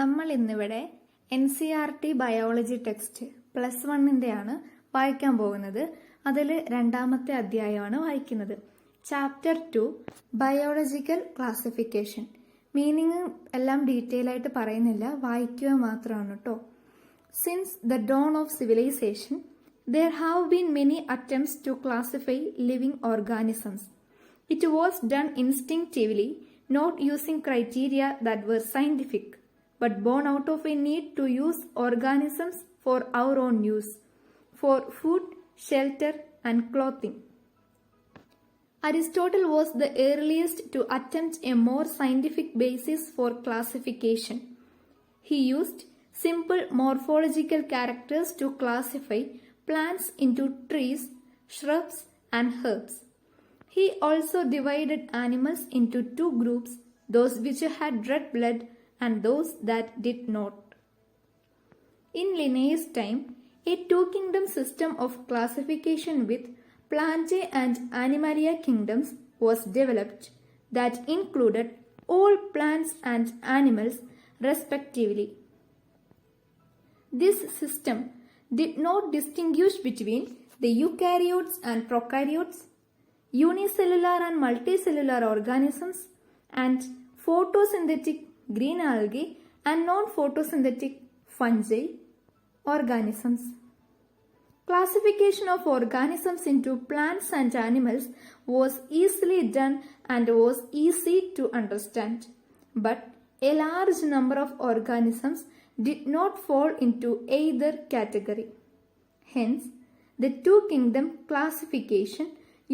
നമ്മൾ ഇന്നിവിടെ NCERT biology text +1 വായിക്കാൻ പോകുന്നത്. അതിൽ രണ്ടാമത്തെ അധ്യായമാണ് വായിക്കുന്നത്. Chapter 2 biological classification. മീനിങ് എല്ലാം ഡീറ്റെയിൽ ആയിട്ട് പറയുന്നില്ല, വായിക്കുക മാത്രമാണ് കേട്ടോ. Since the dawn of civilisation there have been many attempts to classify living organisms. It was done instinctively, not using criteria that were scientific, but born out of a need to use organisms for our own use, for food, shelter, and clothing. Aristotle was the earliest to attempt a more scientific basis for classification. He used simple morphological characters to classify plants into trees, shrubs, and herbs. He also divided animals into two groups, those which had red blood and those that did not. In Linnaeus' time, a two-kingdom system of classification with Plantae and Animalia kingdoms was developed that included all plants and animals respectively. This system did not distinguish between the eukaryotes and prokaryotes, unicellular and multicellular organisms, and photosynthetic green algae and non-photosynthetic fungi organisms. Classification of organisms into plants and animals was easily done and was easy to understand, but a large number of organisms did not fall into either category. Hence, the two-kingdom classification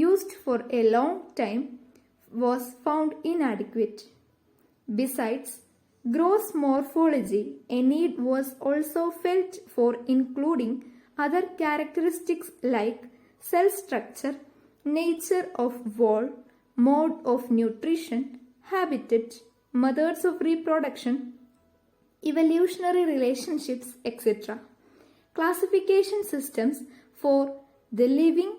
used for a long time was found inadequate. Besides gross morphology, a need was also felt for including other characteristics like cell structure, nature of wall, mode of nutrition, habitat, methods of reproduction, evolutionary relationships, etc. Classification systems for the living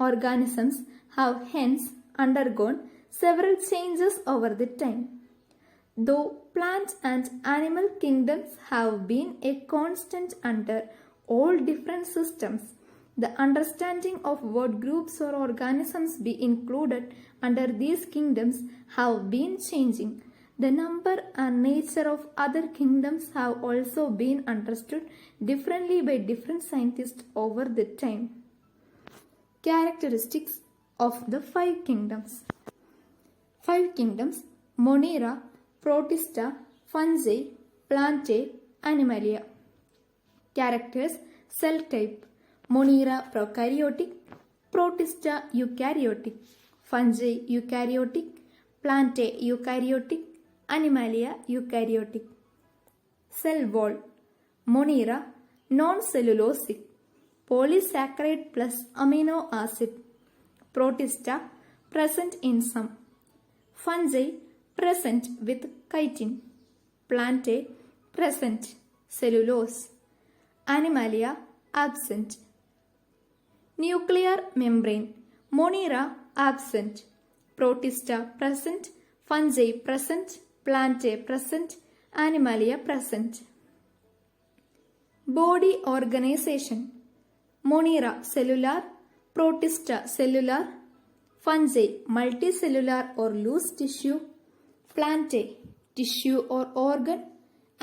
organisms have hence undergone several changes over the time. Though plant and animal kingdoms have been a constant under all different systems, the understanding of what groups or organisms be included under these kingdoms have been changing. The number and nature of other kingdoms have also been understood differently by different scientists over the time. Characteristics of the five kingdoms. Five kingdoms: Monera, Protista, Fungi, Plantae, Animalia. Characters: cell type: Monera prokaryotic, Protista eukaryotic, Fungi eukaryotic, Plantae eukaryotic, Animalia eukaryotic. Cell wall: Monera non-cellulosic, polysaccharide plus amino acid. Protista present in some. Fungi present with chitin. Plantae present cellulose. Animalia absent. Nuclear membrane: Monera absent, Protista present, Fungi present, Plantae present, Animalia present. Body organization: Monera cellular, Protista cellular, Fungi multicellular or loose tissue, Plantae tissue or organ,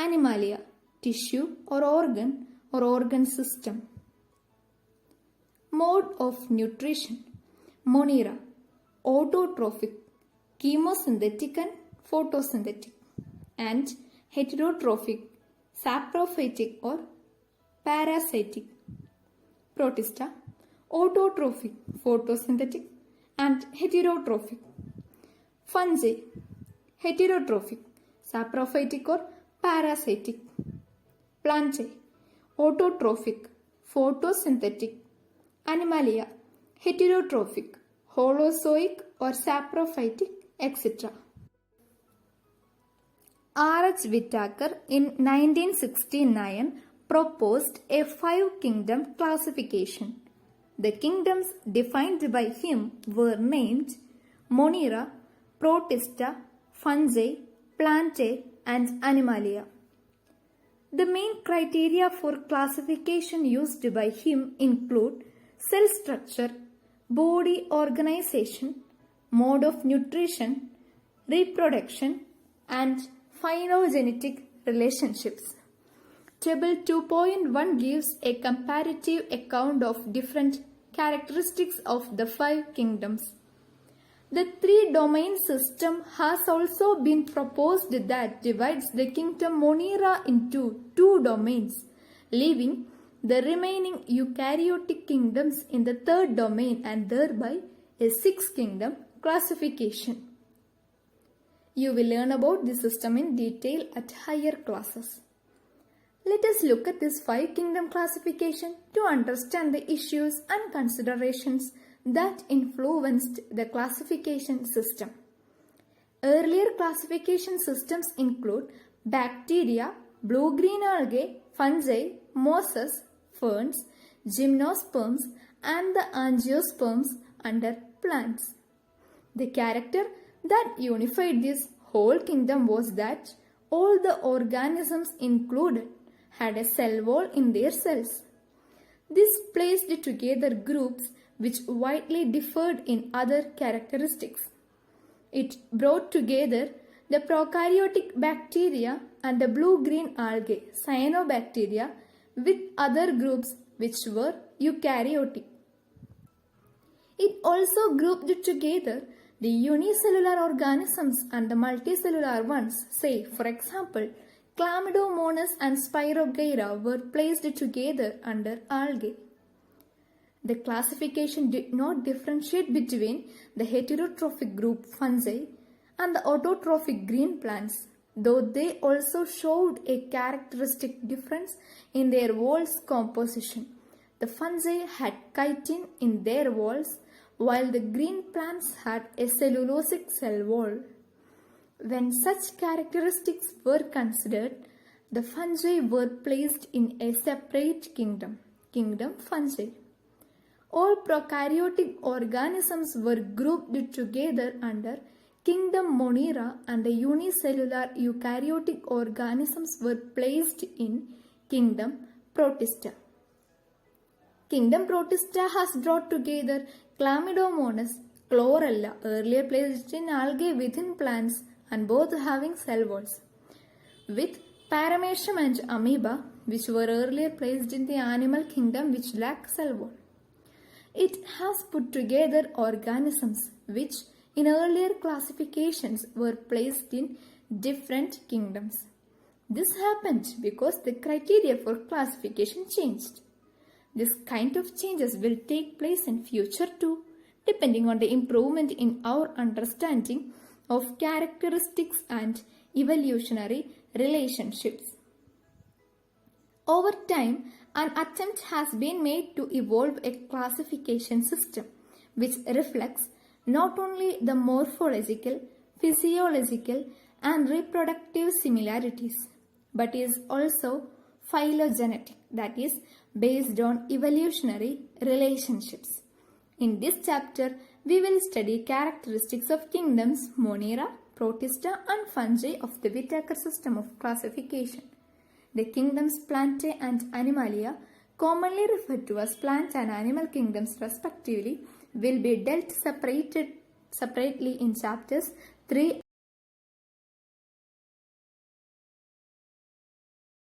Animalia tissue or organ system. Mode of nutrition: Monera autotrophic, chemosynthetic and photosynthetic, and heterotrophic, saprophytic or parasitic. Protista autotrophic, photosynthetic, and heterotrophic. Fungi heterotrophic, saprophytic or parasitic. Plantae autotrophic, photosynthetic. Animalia heterotrophic, holozoic or saprophytic, etc. R.H. Whittaker in 1969 proposed a five-kingdom classification. The kingdoms defined by him were named Monera, Protista, Fungi, Plantae, and Animalia. The main criteria for classification used by him include cell structure, body organization, mode of nutrition, reproduction, and phylogenetic relationships. Table 2.1 gives a comparative account of different characteristics of the 5 kingdoms. The 3-domain system has also been proposed that divides the kingdom Monera into 2 domains, leaving the remaining eukaryotic kingdoms in the 3rd domain and thereby a 6-kingdom classification. You will learn about this system in detail at higher classes. Let us look at this 5-kingdom classification to understand the issues and considerations that influenced the classification system. Earlier classification systems include bacteria, blue-green algae, fungi, mosses, ferns, gymnosperms, and the angiosperms under plants. The character that unified this whole kingdom was that all the organisms included had a cell wall in their cells. This placed together groups which widely differed in other characteristics. It brought together the prokaryotic bacteria and the blue-green algae, cyanobacteria, with other groups which were eukaryotic. It also grouped together the unicellular organisms and the multicellular ones. Say, for example, Chlamydomonas and Spirogyra were placed together under algae. The classification did not differentiate between the heterotrophic group fungi and the autotrophic green plants, though they also showed a characteristic difference in their walls composition. The fungi had chitin in their walls, while the green plants had a cellulosic cell wall. When such characteristics were considered, the fungi were placed in a separate kingdom, Kingdom Fungi. All prokaryotic organisms were grouped together under Kingdom Monera, and the unicellular eukaryotic organisms were placed in Kingdom Protista. Kingdom Protista has brought together Chlamydomonas, Chlorella, earlier placed in algae within plants and both having cell walls, with Paramecium and Amoeba, which were earlier placed in the animal kingdom which lack cell wall. It has put together organisms which in earlier classifications were placed in different kingdoms. This happened because the criteria for classification changed. This kind of changes will take place in future too, depending on the improvement in our understanding of characteristics and evolutionary relationships. Over time, an attempt has been made to evolve a classification system which reflects not only the morphological, physiological, and reproductive similarities, but is also phylogenetic, that is, based on evolutionary relationships. In this chapter, we will study characteristics of kingdoms Monera, Protista, and fungi of the Whittaker system of classification. The kingdoms Plantae and Animalia, commonly referred to as plant and animal kingdoms respectively, will be dealt separately in chapters 3